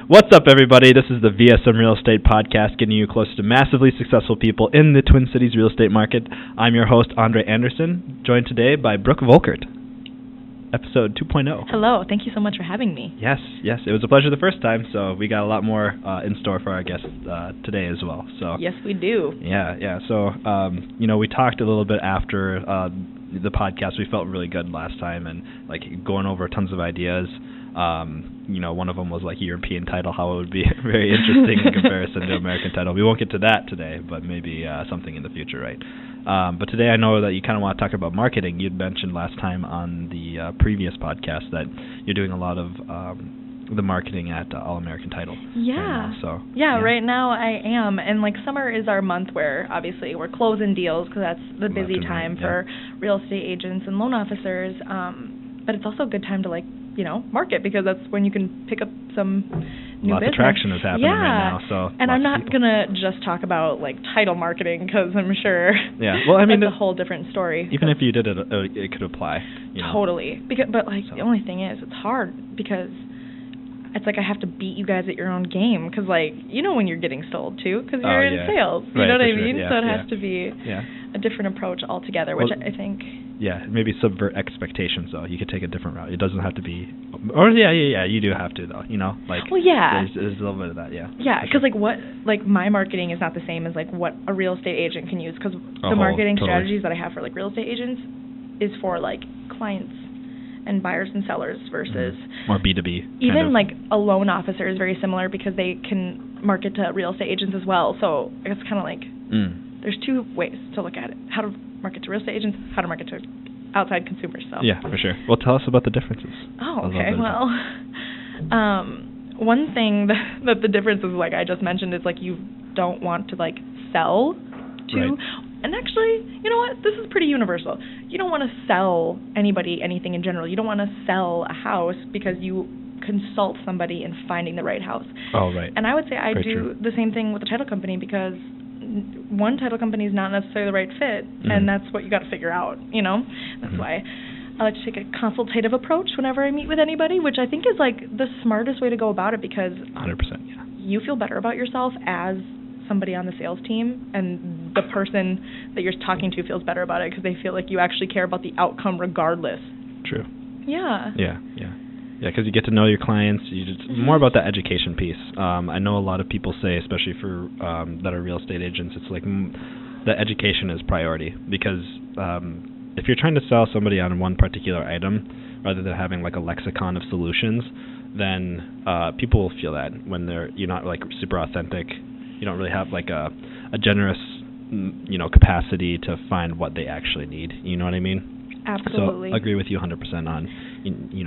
What's up, everybody? This is the VSM Real Estate Podcast, getting you close to massively successful people in the Twin Cities real estate market. I'm your host, Andre Anderson, joined today by Brooke Volkert, episode 2.0. Hello. Thank you so much for having me. Yes. It was a pleasure the first time, so we got a lot more in store for our guests today as well. So yes, we do. Yeah. So, we talked a little bit after the podcast. We felt really good last time and, going over tons of ideas. One of them was European title, how it would be very interesting in comparison to American title. We won't get to that today, but maybe something in the future, right? But today I know that you kind of want to talk about marketing. You'd mentioned last time on the previous podcast that you're doing a lot of the marketing at All American Title. Yeah. Right now, right now I am. And summer is our month where obviously we're closing deals because that's the busy time for real estate agents and loan officers. But it's also a good time to market because that's when you can pick up some new Lots business. of traction is happening right now. So and I'm not going to just talk about title marketing because I'm sure that's a whole different story. When if you did it could apply. Totally. The only thing is it's hard because it's I have to beat you guys at your own game because when you're getting sold too because you're in sales. You know what I mean? Yeah, so it has to be a different approach altogether, which I think. Yeah, maybe subvert expectations though. You could take a different route. It doesn't have to be. Or you do have to though. There's a little bit of that. Yeah. Yeah, because my marketing is not the same as what a real estate agent can use because the marketing strategies that I have for real estate agents is for clients and buyers and sellers versus more B2B. Even a loan officer is very similar because they can market to real estate agents as well. So it's kind of there's two ways to look at it: how to market to real estate agents, how to market to outside consumers. So yeah, for sure. Well, tell us about the differences. Oh, okay. Well, one thing that the difference is I just mentioned is you don't want to sell to. Right. And actually, you know what? This is pretty universal. You don't want to sell anybody anything in general. You don't want to sell a house because you consult somebody in finding the right house. Oh, right. And I would say I Very do true. the same thing with the title company because one title company is not necessarily the right fit, and that's what you got to figure out, That's why I like to take a consultative approach whenever I meet with anybody, which I think is the smartest way to go about it because 100%, yeah. You feel better about yourself as somebody on the sales team, and the person that you're talking to feels better about it because they feel you actually care about the outcome regardless. True. Yeah. Yeah, because you get to know your clients. More about that education piece. I know a lot of people say, especially for that are real estate agents, it's the education is priority because if you're trying to sell somebody on one particular item rather than having a lexicon of solutions, then people will feel that when you're not super authentic. You don't really have a generous capacity to find what they actually need. You know what I mean? Absolutely. So I agree with you 100% on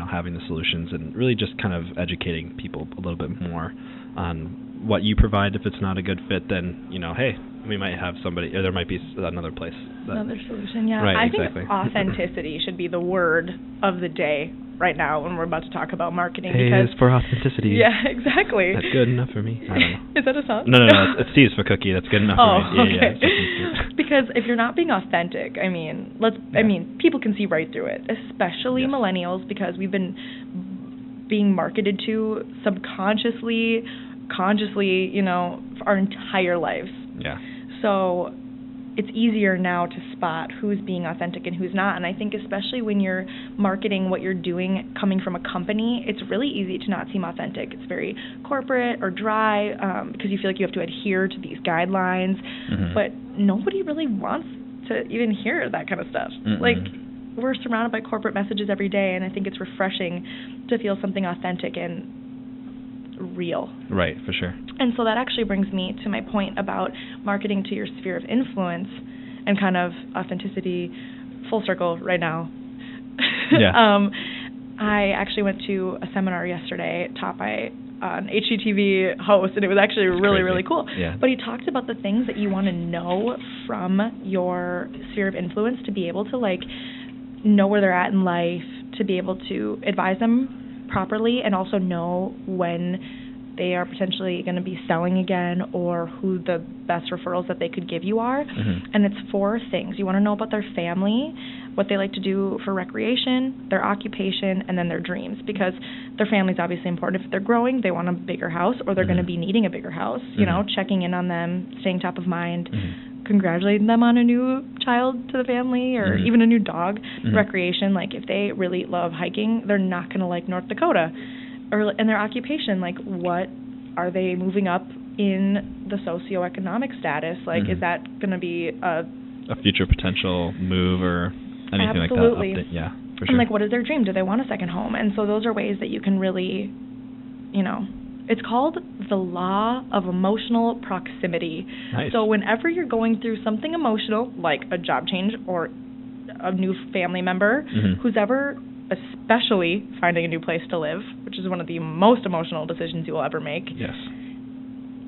having the solutions and really just kind of educating people a little bit more on what you provide. If it's not a good fit, then hey, we might have somebody, or there might be another place. Another solution, yeah. Right, exactly. I think authenticity should be the word of the day right now when we're about to talk about marketing. Hey, because it's for authenticity. Yeah, exactly. That's good enough for me. I don't know. Is that a song? No. It's C's for cookie. That's good enough for me. Okay. Yeah. Because if you're not being authentic, people can see right through it, especially millennials, because we've been being marketed to subconsciously, consciously, for our entire lives. Yeah. So it's easier now to spot who's being authentic and who's not. And I think especially when you're marketing what you're doing coming from a company, it's really easy to not seem authentic. It's very corporate or dry because you feel you have to adhere to these guidelines. But nobody really wants to even hear that kind of stuff. We're surrounded by corporate messages every day, and I think it's refreshing to feel something authentic and real. Right, for sure. And so that actually brings me to my point about marketing to your sphere of influence and kind of authenticity full circle right now. Yeah. I actually went to a seminar yesterday taught by an HGTV host, and it was actually really cool. Yeah. But he talked about the things that you want to know from your sphere of influence to be able to know where they're at in life, to be able to advise them properly, and also know when they are potentially going to be selling again or who the best referrals that they could give you are. And it's 4 things. You want to know about their family, what they like to do for recreation, their occupation, and then their dreams, because their family's obviously important. If they're growing, they want a bigger house, or they're going to be needing a bigger house, you know, checking in on them, staying top of mind, congratulating them on a new child to the family, or even a new dog. Recreation, like if they really love hiking, they're not going to like North Dakota. Or in their occupation, like what are they moving up in the socioeconomic status? Like is that going to be a future potential move or anything like that? Absolutely. Yeah, for sure. And like what is their dream? Do they want a second home? And so those are ways that you can really, you know, it's called the law of emotional proximity. Nice. So whenever you're going through something emotional, like a job change or a new family member, who's ever, especially finding a new place to live, which is one of the most emotional decisions you will ever make,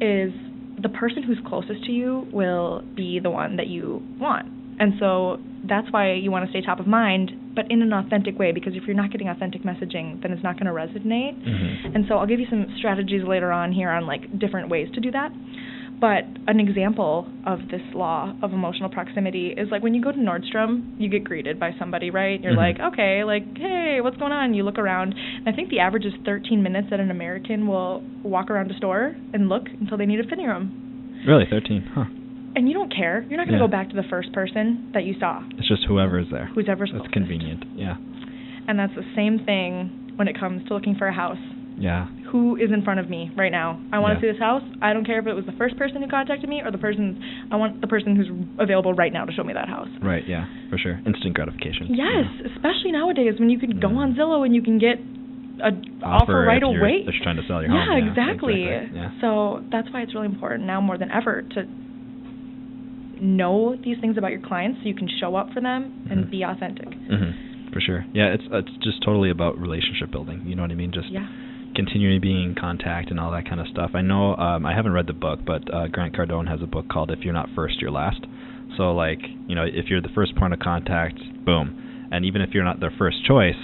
is the person who's closest to you will be the one that you want. And so that's why you want to stay top of mind, but in an authentic way, because if you're not getting authentic messaging, then it's not going to resonate. And so I'll give you some strategies later on here on like different ways to do that. But an example of this law of emotional proximity is like when you go to Nordstrom, you get greeted by somebody, right? You're like, okay, like, hey, what's going on? You look around. And I think the average is 13 minutes that an American will walk around a store and look until they need a fitting room. Really? 13? Huh. And you don't care. You're not going to go back to the first person that you saw. It's just whoever is there. Whoever's closest. That's convenient, yeah. And that's the same thing when it comes to looking for a house. Yeah. Who is in front of me right now? I want to see this house. I don't care if it was the first person who contacted me or I want the person who's available right now to show me that house. Right, yeah, for sure. Instant gratification. Yes, especially nowadays when you can go on Zillow and you can get an offer right away. They're trying to sell your home. Yeah, exactly. Yeah. So that's why it's really important now more than ever to know these things about your clients so you can show up for them and be authentic. For sure. Yeah, it's just totally about relationship building. You know what I mean? Just continuing being in contact and all that kind of stuff. I know I haven't read the book, but Grant Cardone has a book called If You're Not First, You're Last. So like, you know, if you're the first point of contact, boom. And even if you're not their first choice,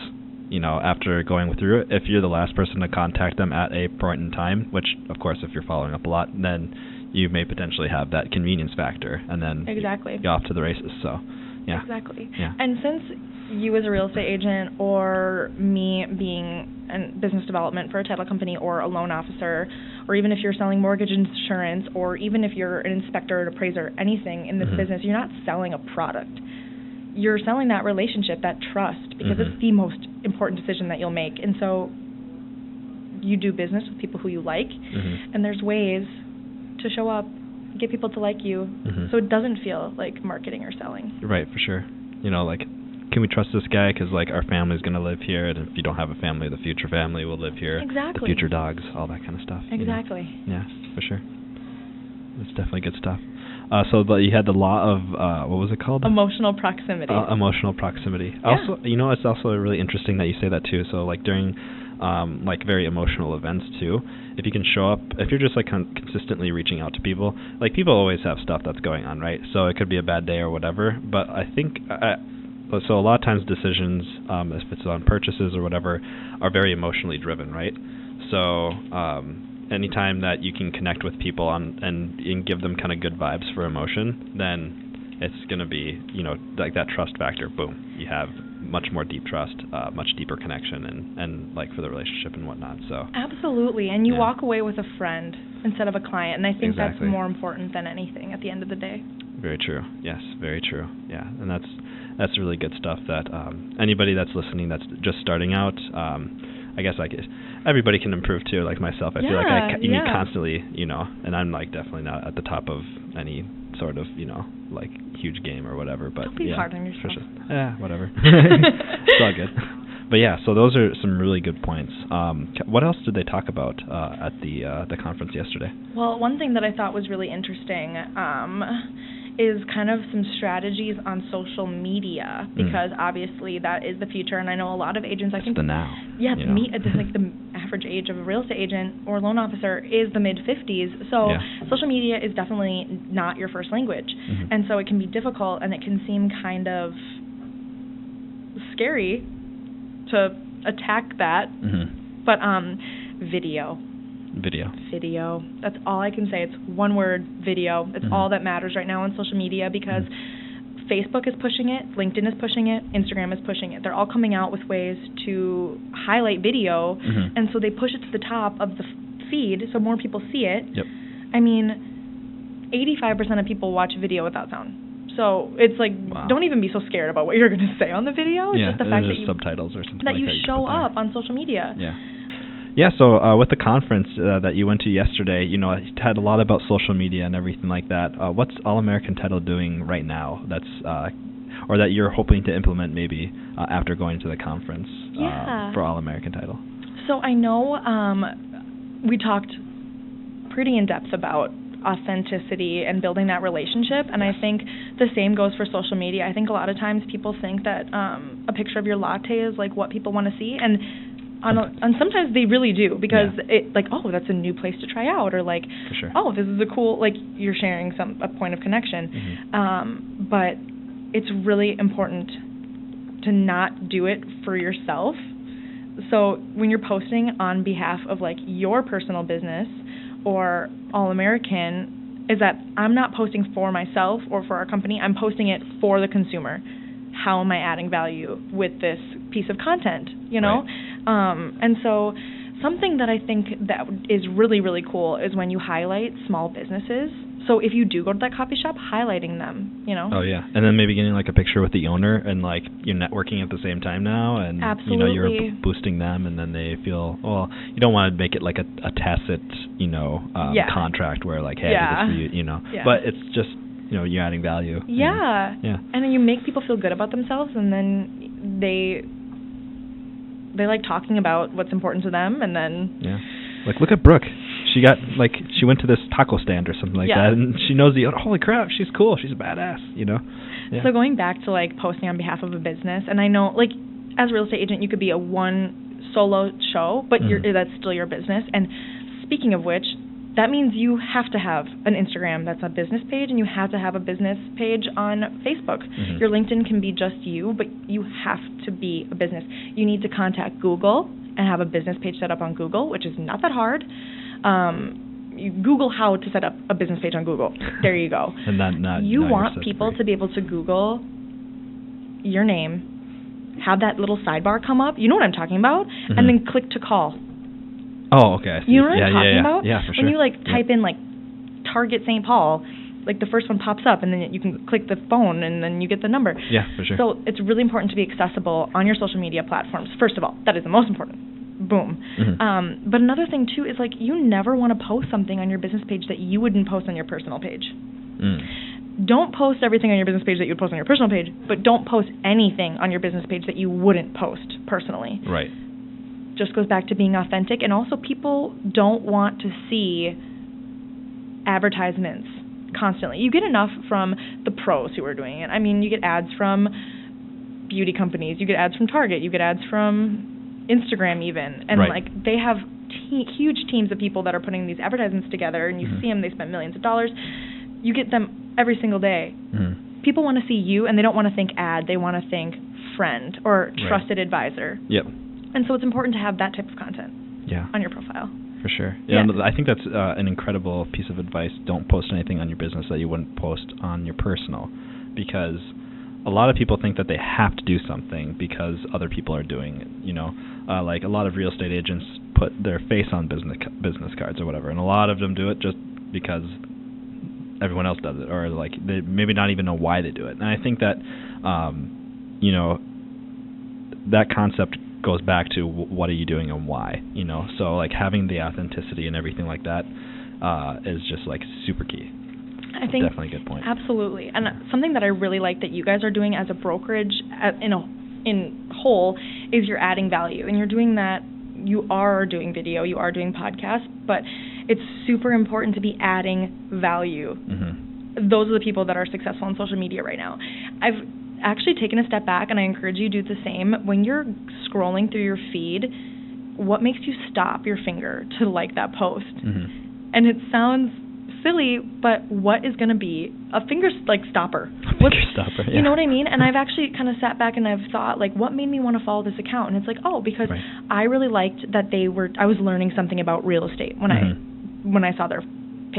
you know, after going through it, if you're the last person to contact them at a point in time, which of course if you're following up a lot, then you may potentially have that convenience factor, and then you're off to the races. So, yeah. Exactly. Yeah. And since you as a real estate agent or me being in business development for a title company or a loan officer, or even if you're selling mortgage insurance, or even if you're an inspector, an appraiser, anything in this business, you're not selling a product. You're selling that relationship, that trust, because it's the most important decision that you'll make. And so you do business with people who you like, and there's ways to show up, get people to like you, so it doesn't feel like marketing or selling. Right, for sure. You know, like, can we trust this guy because, like, our family's going to live here, and if you don't have a family, the future family will live here. Exactly. The future dogs, all that kind of stuff. Exactly. You know? Yeah, for sure. It's definitely good stuff. So you had the law of, what was it called? Emotional proximity. Emotional proximity. Yeah. Also, you know, it's also really interesting that you say that, too. So, like, during like very emotional events too, if you can show up, if you're just like consistently reaching out to people, like people always have stuff that's going on, right? So it could be a bad day or whatever, but I think so a lot of times decisions, if it's on purchases or whatever, are very emotionally driven, right? So anytime that you can connect with people and give them kind of good vibes for emotion, then it's going to be, you know, like that trust factor, boom, you have much more deep trust, much deeper connection, and like for the relationship and whatnot. So absolutely, and you walk away with a friend instead of a client, and I think that's more important than anything at the end of the day. Very true. Yes, very true. Yeah, and that's really good stuff. That anybody that's listening that's just starting out, I guess like everybody can improve too. Like myself, I feel like you constantly, you know, and I'm like definitely not at the top of any sort of, you know, like huge game or whatever, but don't be hard on yourself. Whatever. It's all good. But yeah, so those are some really good points. What else did they talk about at the conference yesterday? Well, one thing that I thought was really interesting is kind of some strategies on social media, because obviously that is the future, and I know a lot of agents, I think the now. Yeah, it's like the average age of a real estate agent or loan officer is the mid-50s, so social media is definitely not your first language, and so it can be difficult, and it can seem kind of scary to attack that, but video. That's all I can say. It's one word, video. It's all that matters right now on social media, because Facebook is pushing it, LinkedIn is pushing it, Instagram is pushing it. They're all coming out with ways to highlight video, and so they push it to the top of the feed so more people see it. Yep. I mean, 85% of people watch video without sound. So it's like, don't even be so scared about what you're going to say on the video. It's just the fact that you subtitles or something that like you that show up on social media. Yeah, so with the conference that you went to yesterday, you know, it had a lot about social media and everything like that. What's All American Title doing right now that's or that you're hoping to implement maybe after going to the conference for All American Title? So I know we talked pretty in depth about authenticity and building that relationship, and I think the same goes for social media. I think a lot of times people think that a picture of your latte is like what people want to see, and sometimes they really do, because it like, oh, that's a new place to try out, or like, oh, this is a cool, like, you're sharing a point of connection. But it's really important to not do it for yourself. So when you're posting on behalf of like your personal business or All American, is that I'm not posting for myself or for our company. I'm posting it for the consumer. How am I adding value with this piece of content, you know? And so something that I think that is really, really cool is when you highlight small businesses. So if you do go to that coffee shop, highlighting them, you know? Oh, yeah. And then maybe getting like a picture with the owner, and like you're networking at the same time now, and you know, you're boosting them, and then they feel, well, you don't want to make it like a tacit, you know, contract where like, hey, I do this for you, you know. But it's just, you know, you're adding value. And then you make people feel good about themselves, and then they like talking about what's important to them, and then like, look at Brooke. She went to this taco stand or something like that, and she knows holy crap, she's cool, she's a badass, you know. So going back to like posting on behalf of a business, and I know like as a real estate agent you could be a one solo show, but that's still your business. And speaking of which, that means you have to have an Instagram that's a business page, and you have to have a business page on Facebook. Your LinkedIn can be just you, but you have to be a business. You need to contact Google and have a business page set up on Google, which is not that hard. You Google how to set up a business page on Google. There you go. And you want people to be able to Google your name, have that little sidebar come up. You know what I'm talking about? And then click to call. Oh, okay. I see. You know what I'm talking about? Yeah, for sure. When you like type in like Target St. Paul, like the first one pops up, and then you can click the phone, and then you get the number. Yeah, for sure. So it's really important to be accessible on your social media platforms. First of all, that is the most important. Boom. But another thing too is like, you never want to post something on your business page that you wouldn't post on your personal page. Don't post everything on your business page that you would post on your personal page, but don't post anything on your business page that you wouldn't post personally. Right. Just goes back to being authentic. And also, people don't want to see advertisements constantly. You get enough from the pros who are doing it. I mean, you get ads from beauty companies, you get ads from Target, you get ads from Instagram even, and like they have huge teams of people that are putting these advertisements together, and you see them, they spend millions of dollars. You get them every single day. People want to see you, and they don't want to think ad, they want to think friend or trusted advisor. Yep. And so it's important to have that type of content on your profile. For sure. Yeah, I think that's an incredible piece of advice. Don't post anything on your business that you wouldn't post on your personal, because a lot of people think that they have to do something because other people are doing it, you know. Like a lot of real estate agents put their face on business cards or whatever, and a lot of them do it just because everyone else does it, or like they maybe not even know why they do it. And I think that, you know, that concept goes back to what are you doing and why, you know. So like having the authenticity and everything like that is just like super key. I think definitely a good point. Absolutely. And something that I really like that you guys are doing as a brokerage in whole is you're adding value, and you're doing that. You are doing video, you are doing podcasts, but it's super important to be adding value. Those are the people that are successful on social media right now. I've actually taken a step back, and I encourage you to do the same. When you're scrolling through your feed, what makes you stop your finger to like that post? And it sounds silly, but what is going to be a finger stopper? You know what I mean? And I've actually kind of sat back and I've thought, like, what made me want to follow this account? And it's like, oh, because I really liked that I was learning something about real estate when I saw their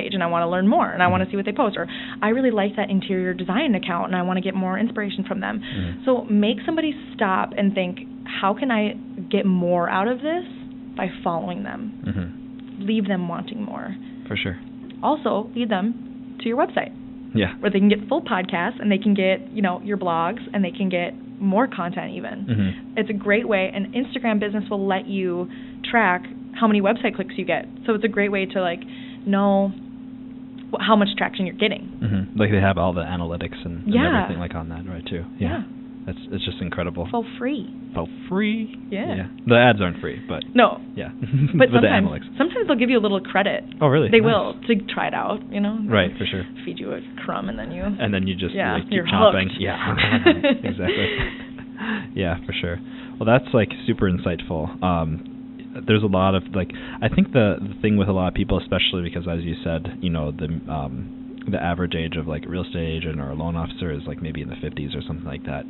page and I want to learn more and I want to see what they post, or I really like that interior design account and I want to get more inspiration from them. So make somebody stop and think, how can I get more out of this by following them? Leave them wanting more. For sure. Also, lead them to your website. Yeah. Where they can get full podcasts and they can get, your blogs and they can get more content even. It's a great way, and Instagram business will let you track how many website clicks you get. So it's a great way to know how much traction you're getting. Like they have all the analytics and everything like on that, right, too. Yeah. It's just incredible. For free. For free? Yeah. The ads aren't free, but... No. Yeah. But sometimes they'll give you a little credit. Oh, really? They will, to try it out, Right, for sure. Feed you a crumb and then you... And then you just keep chomping. Hooked. Yeah. Exactly. Yeah, for sure. Well, that's, super insightful. There's a lot of, I think the thing with a lot of people, especially because, as you said, the average age of a real estate agent or a loan officer is maybe in the 50s or something like that.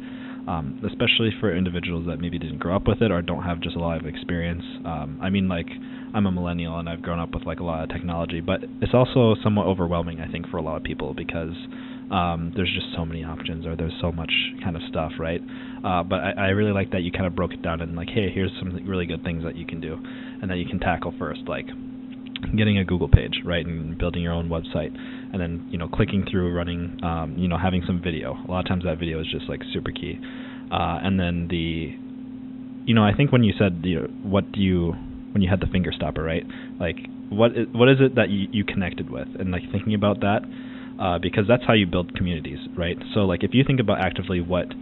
Especially for individuals that maybe didn't grow up with it or don't have just a lot of experience. I'm a millennial and I've grown up with a lot of technology, but it's also somewhat overwhelming, I think, for a lot of people because there's just so many options, or there's so much kind of stuff, right? But I really like that you kind of broke it down and hey, here's some really good things that you can do and that you can tackle first, getting a Google page, right, and building your own website, and then clicking through, running, having some video. A lot of times that video is just super key, and then I think when you said when you had the finger stopper, right, what is it that you connected with, and thinking about that, because that's how you build communities, right? So if you think about actively what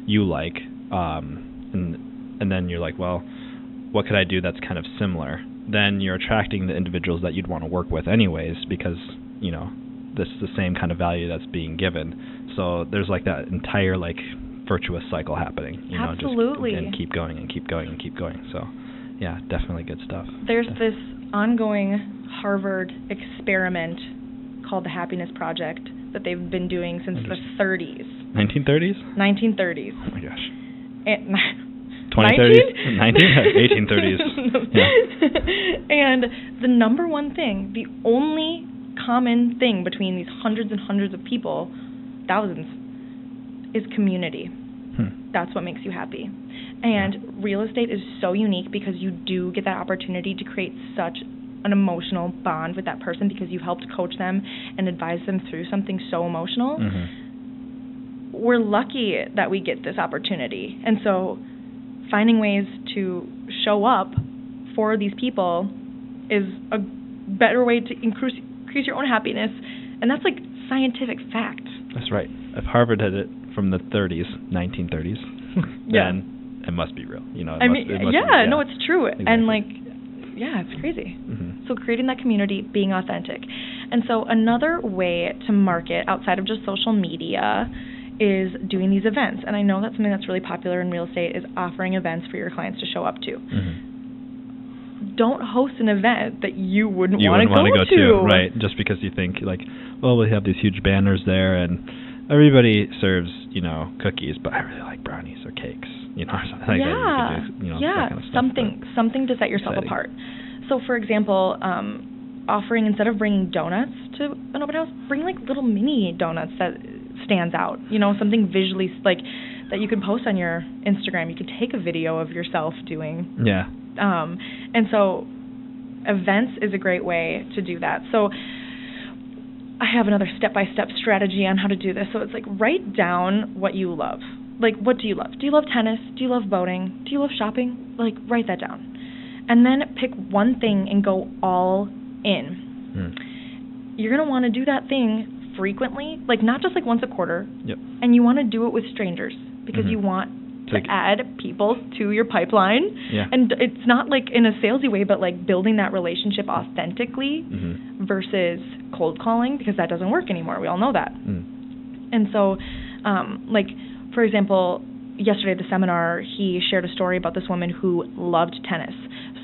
you like, and then you're well, what could I do that's kind of similar? Then you're attracting the individuals that you'd want to work with anyways, because, this is the same kind of value that's being given. So there's that entire virtuous cycle happening. Absolutely. And keep going and keep going and keep going. So yeah, definitely good stuff. There's this ongoing Harvard experiment called the Happiness Project that they've been doing since the 30s. 1930s? 1930s. Oh my gosh. 2030s? 1830s. Yeah. And the number one thing, the only common thing between these hundreds and hundreds of people, thousands, is community. That's what makes you happy. And real estate is so unique because you do get that opportunity to create such an emotional bond with that person because you've helped coach them and advise them through something so emotional. We're lucky that we get this opportunity. And so finding ways to show up for these people is a better way to increase your own happiness, and that's scientific fact. That's right. If Harvard had it from the 1930s, then it must be real. No, it's true. Exactly. And it's crazy. So creating that community, being authentic. And so another way to market outside of just social media is doing these events. And I know that's something that's really popular in real estate, is offering events for your clients to show up to. Don't host an event that you wouldn't want to go to. Right, just because you think we have these huge banners there and everybody serves, cookies, but I really like brownies or cakes, or something like that. You could do, that kind of stuff, something to set yourself apart. So, for example, offering, instead of bringing donuts to an open house, bring little mini donuts that stands out, something visually that you could post on your Instagram. You could take a video of yourself doing. Yeah. And so events is a great way to do that. So I have another step-by-step strategy on how to do this. So it's write down what you love. What do you love? Do you love tennis? Do you love boating? Do you love shopping? Write that down. And then pick one thing and go all in. You're going to want to do that thing frequently, not just once a quarter. Yep. And you want to do it with strangers because you want to add people to your pipeline. Yeah. And it's not in a salesy way, but building that relationship authentically versus cold calling, because that doesn't work anymore. We all know that. And so, for example, yesterday at the seminar, he shared a story about this woman who loved tennis.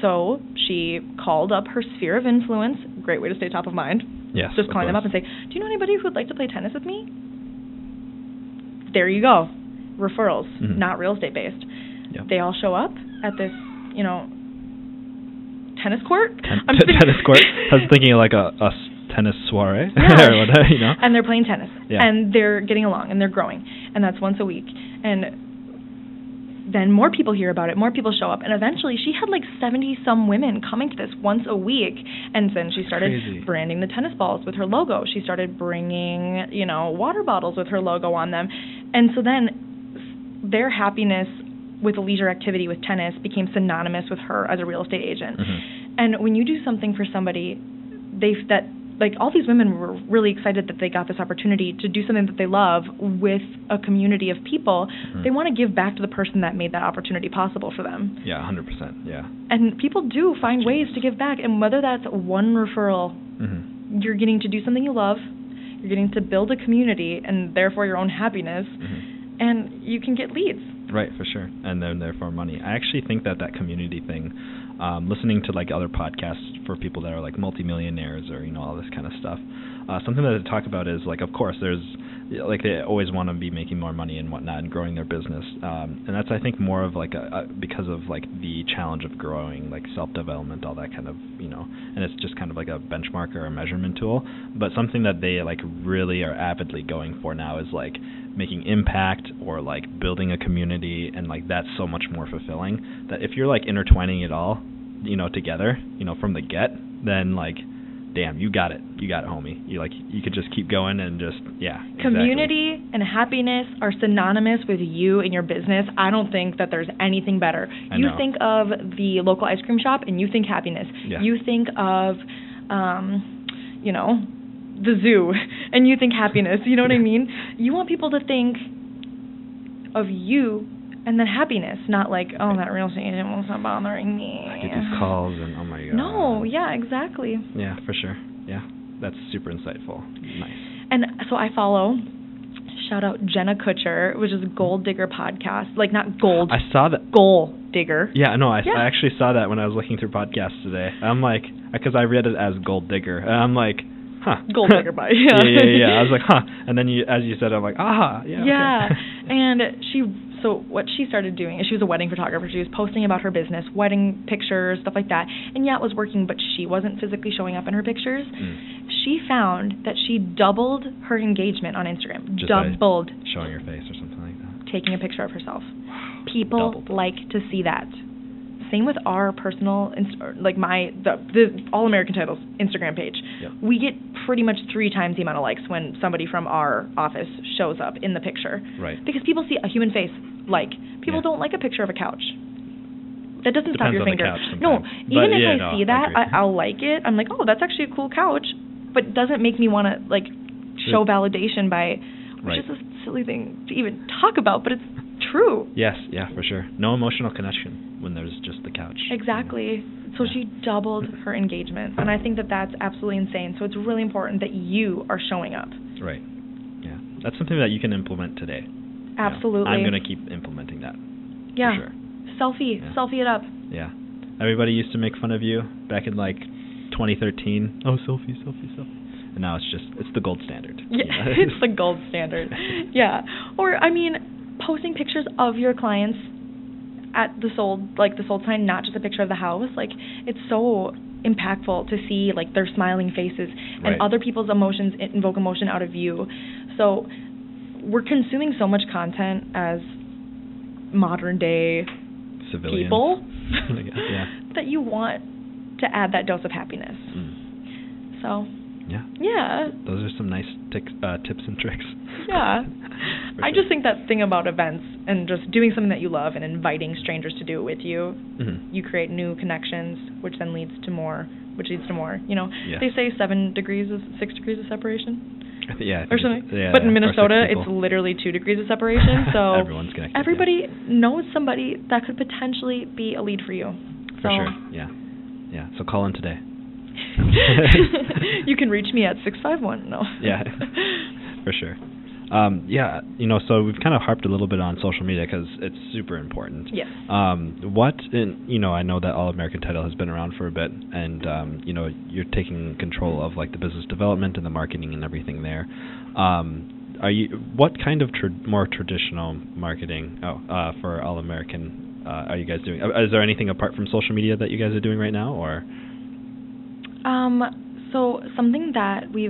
So she called up her sphere of influence. Great way to stay top of mind. Yes, just calling them up and say, do you know anybody who would like to play tennis with me? There you go. Referrals, not real estate based. Yep. They all show up at this, tennis court. Tennis court. I was thinking of a tennis soiree. Yeah. or whatever, you know? And they're playing tennis. Yeah. And they're getting along and they're growing. And that's once a week. And then more people hear about it, more people show up, and eventually she had like 70-some women coming to this once a week, and then she started branding the tennis balls with her logo. She started bringing, water bottles with her logo on them, and so then their happiness with a leisure activity with tennis became synonymous with her as a real estate agent. Mm-hmm. And when you do something for somebody, all these women were really excited that they got this opportunity to do something that they love with a community of people. Mm-hmm. They want to give back to the person that made that opportunity possible for them. Yeah, 100%. Yeah. And people do find ways to give back, and whether that's one referral, mm-hmm. you're getting to do something you love, you're getting to build a community, and therefore your own happiness, mm-hmm. and you can get leads. Right, for sure, and then therefore money. I actually think that community thing, listening to like other podcasts for people that are like multimillionaires or all this kind of stuff, something that they talk about is like, of course, there's like they always want to be making more money and whatnot and growing their business, and that's I think more of like because of like the challenge of growing, like self-development, all that kind of and it's just kind of like a benchmark or a measurement tool. But something that they like really are avidly going for now is like making impact or like building a community, and like that's so much more fulfilling that if you're like intertwining it all together from the get, then like damn, you got it, homie. You could just keep going and just community and happiness are synonymous with you and your business. I don't think that there's anything better. You think of the local ice cream shop and you think happiness. Yeah. You think of the zoo and you think happiness. You know what I mean? You want people to think of you and then happiness, not like, oh, that real estate agent was not bothering me. I get these calls and oh my god. No, yeah, exactly. Yeah, for sure. Yeah, that's super insightful. Nice. And so I follow, shout out Jenna Kutcher, which is Gold Digger Podcast. Like not gold. I saw that. Gold Digger. Yeah, no, I actually saw that when I was looking through podcasts today. I'm like, because I read it as Gold Digger. And I'm like, huh. Gold Digger by. Yeah. I was like, huh. And then as you said, I'm like, aha. Yeah. Yeah. Okay. And so what she started doing is she was a wedding photographer. She was posting about her business, wedding pictures, stuff like that. And yeah, it was working, but she wasn't physically showing up in her pictures. She found that she doubled her engagement on Instagram. Just doubled. Showing her face or something like that. Taking a picture of herself. People like to see that. Same with our personal, the All American Titles Instagram page. Yep. We get pretty much 3 times the amount of likes when somebody from our office shows up in the picture. Right. Because people see a human face. People don't like a picture of a couch. That doesn't stop your finger. No, even if I see that, I'll like it. I'm like, oh, that's actually a cool couch, but it doesn't make me want to like show validation by, which is a silly thing to even talk about, but it's true. Yes, yeah, for sure. No emotional connection when there's just the couch. Exactly. So she doubled her engagement, and I think that that's absolutely insane. So it's really important that you are showing up. Right. Yeah. That's something that you can implement today. Absolutely. I'm going to keep implementing that. Yeah. For sure. Selfie it up. Yeah. Everybody used to make fun of you back in like 2013. Oh, selfie. And now it's the gold standard. Yeah, it's the gold standard. Yeah. Or, posting pictures of your clients at the sold sign, not just a picture of the house. Like, it's so impactful to see like their smiling faces and other people's emotions invoke emotion out of you. So we're consuming so much content as modern day civilians. People yeah. that you want to add that dose of happiness. So yeah, those are some nice tips and tricks. Yeah. I sure. just think that thing about events and just doing something that you love and inviting strangers to do it with you, you create new connections, which then leads to more. Yes. They say 6 degrees of separation. Yeah. Or something. But in Minnesota, it's literally 2 degrees of separation. So everyone's connected. Everybody knows somebody that could potentially be a lead for you. For sure. Yeah. So call in today. You can reach me at 651. No. Yeah. For sure. So we've kind of harped a little bit on social media because it's super important. Yes. I know that All American Title has been around for a bit, and you're taking control of like the business development and the marketing and everything there. What kind of more traditional marketing for All American are you guys doing? Is there anything apart from social media that you guys are doing right now, or? So something that we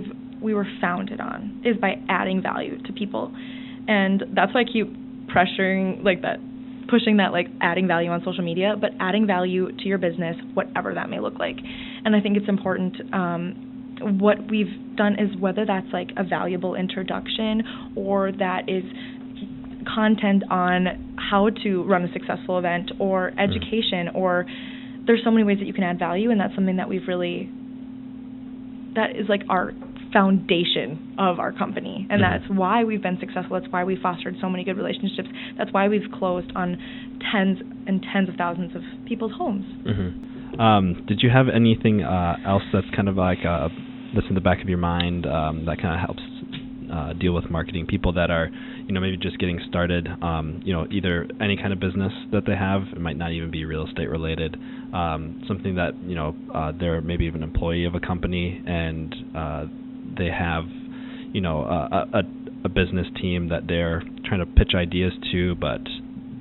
were founded on is by adding value to people. And that's why I keep pushing that adding value on social media, but adding value to your business, whatever that may look like. And I think it's important, what we've done is whether that's like a valuable introduction or that is content on how to run a successful event or education, or there's so many ways that you can add value, and that's something that that is like our foundation of our company, and that's why we've been successful. That's why we've fostered so many good relationships. That's why we've closed on tens and tens of thousands of people's homes. Did you have anything else that's kind of like that's in the back of your mind that kind of helps deal with marketing people that are, maybe just getting started, either any kind of business that they have? It might not even be real estate related, something that, they're maybe even an employee of a company, and they have, a business team that they're trying to pitch ideas to, but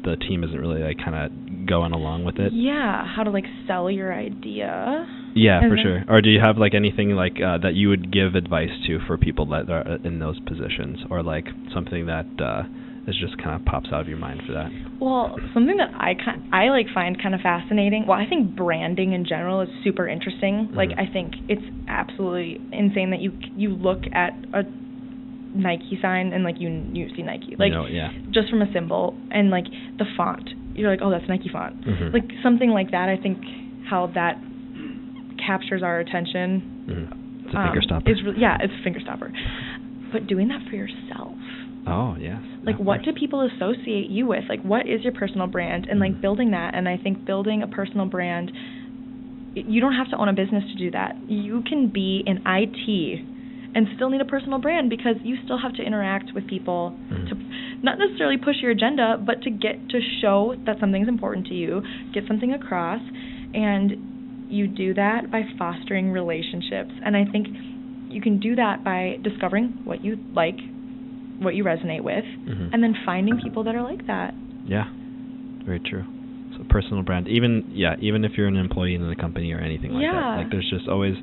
the team isn't really kind of going along with it. Yeah, how to sell your idea. Yeah, for sure. Or do you have anything that you would give advice to for people that are in those positions, or something that is just kind of pops out of your mind for that? Well, something that I find kind of fascinating. Well, I think branding in general is super interesting. I think it's absolutely insane that you look at a Nike sign and you see Nike, just from a symbol and the font. You're like, oh, that's Nike font. Something like that. I think how that captures our attention. It's a finger stopper. It's a finger stopper. But doing that for yourself. Oh, yes. What do people associate you with? What is your personal brand? And building that. And I think building a personal brand, you don't have to own a business to do that. You can be in IT and still need a personal brand, because you still have to interact with people to not necessarily push your agenda, but to get to show that something's important to you, get something across, and you do that by fostering relationships. And I think you can do that by discovering what you like, what you resonate with, and then finding people that are like that. Yeah, very true. So personal brand, even if you're an employee in the company or anything like that, there's just always,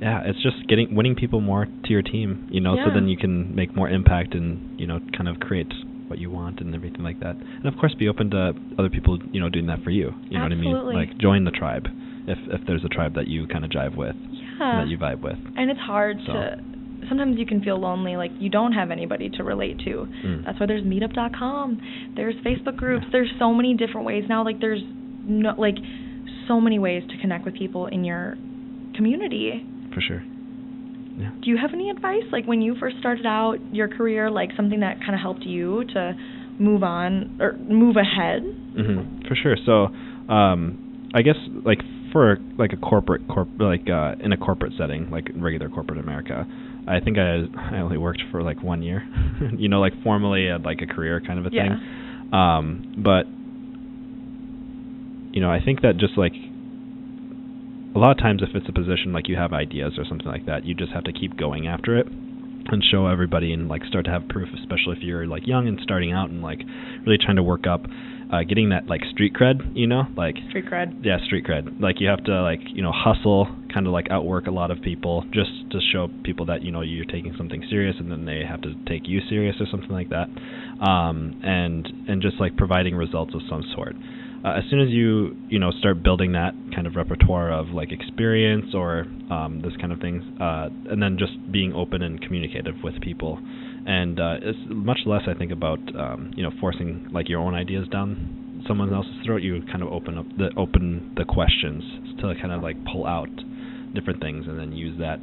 it's just winning people more to your team, so then you can make more impact and, kind of create what you want and everything like that. And of course, be open to other people, doing that for you. You know what I mean? Join the tribe if there's a tribe that you kind of jive with, that you vibe with. And it's hard sometimes you can feel lonely, you don't have anybody to relate to. That's why there's meetup.com, there's Facebook groups, there's so many different ways now, there's so many ways to connect with people in your community. For sure. Yeah. Do you have any advice, when you first started out your career, something that kind of helped you to move on or move ahead? For sure. So, I guess for a corporate in a corporate setting, regular corporate America, I think I only worked for 1 year, formally at a career kind of a thing. But I think that just a lot of times if it's a position you have ideas or something like that, you just have to keep going after it and show everybody and start to have proof, especially if you're young and starting out and really trying to work up getting that street cred, street cred. Yeah, street cred. You have to hustle, kind of outwork a lot of people just to show people that you're taking something serious, and then they have to take you serious or something like that. And just providing results of some sort. As soon as you start building that kind of repertoire of experience or this kind of things, and then just being open and communicative with people, and it's much less I think about forcing your own ideas down someone else's throat. You kind of open the questions to kind of pull out different things and then use that.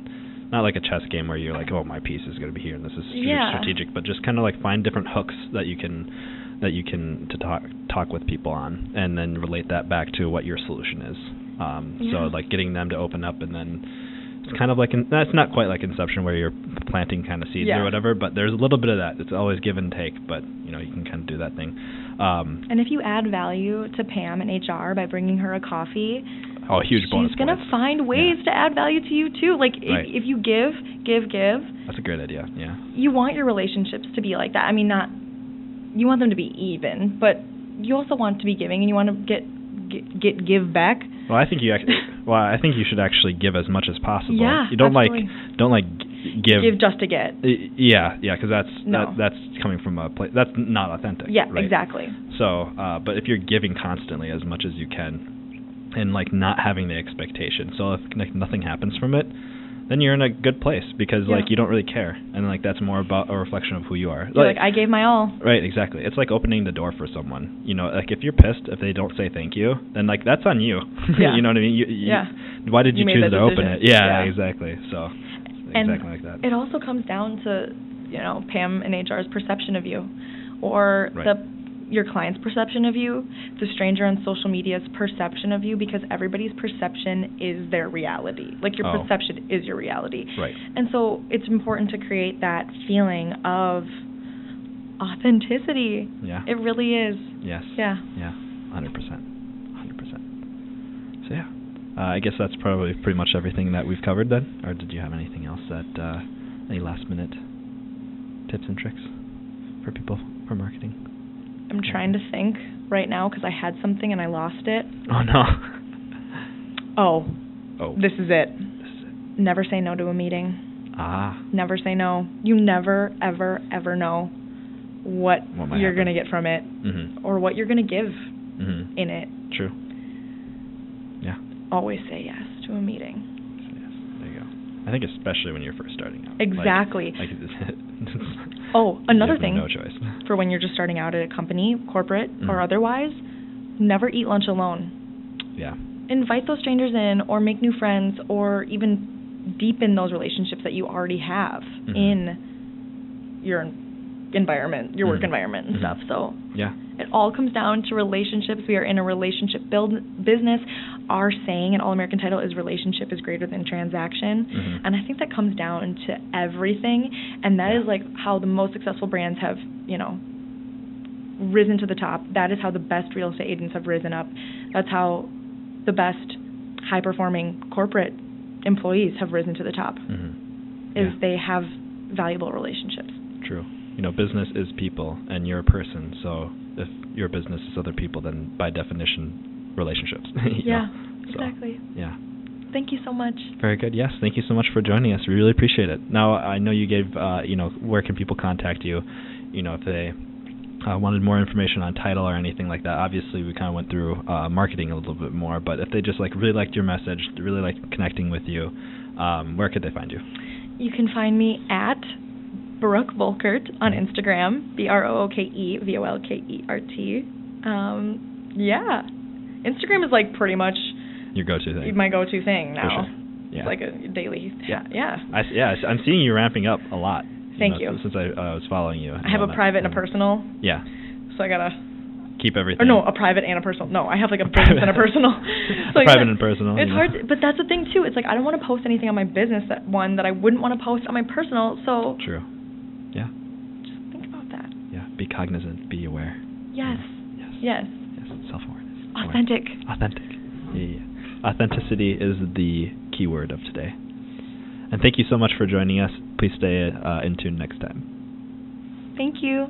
Not like a chess game where you're oh, my piece is going to be here and this is strategic, but just kind of find different hooks that you can talk with people on, and then relate that back to what your solution is. So getting them to open up, and then it's kind of that's not quite like Inception where you're planting kind of seeds or whatever, but there's a little bit of that. It's always give and take, but you can kind of do that thing. And if you add value to Pam in HR by bringing her a coffee, huge bonus. She's going to find ways to add value to you too. If you give. That's a great idea. Yeah. You want your relationships to be like that. I mean, you want them to be even, but you also want to be giving, and you want to give back. Well, I think Well, I think you should actually give as much as possible. Yeah, you don't absolutely. Give just to get. Yeah, because that's coming from a place that's not authentic. Yeah, right? exactly. So, but if you're giving constantly as much as you can, and like not having the expectation, so if like nothing happens from it, then you're in a good place because like you don't really care, and like that's more about a reflection of who you are. You're like I gave my all. Right, exactly. It's like opening the door for someone. You know, like if you're pissed if they don't say thank you, then like that's on you. Yeah. You know what I mean? Why did you choose to open it? Yeah, exactly. So exactly like that. It also comes down to Pam and HR's perception of you, or your client's perception of you, the stranger on social media's perception of you, because everybody's perception is their reality. Like your perception is your reality. Right. And so it's important to create that feeling of authenticity. Yeah. It really is. Yes. Yeah. Yeah. 100%. 100%. So yeah. I guess that's probably pretty much everything that we've covered then. Or did you have anything else that, any last minute tips and tricks for people for marketing? I'm trying to think right now because I had something and I lost it. Oh, no. This is it. Never say no to a meeting. Never say no. You never, ever, ever know what you're going to get from it or what you're going to give in it. True. Yeah. Always say yes to a meeting. There you go. I think especially when you're first starting out. Exactly. Another thing no choice. For when you're just starting out at a company, corporate or otherwise, never eat lunch alone. Yeah. Invite those strangers in or make new friends or even deepen those relationships that you already have in your environment, your work environment and stuff. So yeah. It all comes down to relationships. We are in a relationship business. Our saying in All American Title is relationship is greater than transaction. And I think that comes down to everything. And that is like how the most successful brands have, risen to the top. That is how the best real estate agents have risen up. That's how the best high-performing corporate employees have risen to the top. They have valuable relationships. True. Business is people, and you're a person. So if your business is other people, then by definition, relationships. Exactly. Yeah. Thank you so much. Very good. Yes, thank you so much for joining us. We really appreciate it. Now, I know you gave, where can people contact you, if they wanted more information on title or anything like that. Obviously, we kind of went through marketing a little bit more, but if they just really liked your message, really liked connecting with you, where could they find you? You can find me at Brooke Volkert on Instagram, BROOKEVOLKERT. Yeah. Instagram is like pretty much your go-to thing. My go-to thing now. For sure. Yeah. It's like a daily. Yeah. I'm seeing you ramping up a lot. Thank you. Since I was following you. I have a private and a personal. Yeah. So I gotta keep everything. Or no, a private and a personal. No, I have like a business and a personal. So private and personal. It's hard, but that's the thing too. It's like I don't want to post anything on my business that I wouldn't want to post on my personal. So true. Yeah. Just think about that. Yeah. Be cognizant. Be aware. Yes. Yes. Self-awareness. Authentic. Yeah. Authenticity is the key word of today. And thank you so much for joining us. Please stay in tune next time. Thank you.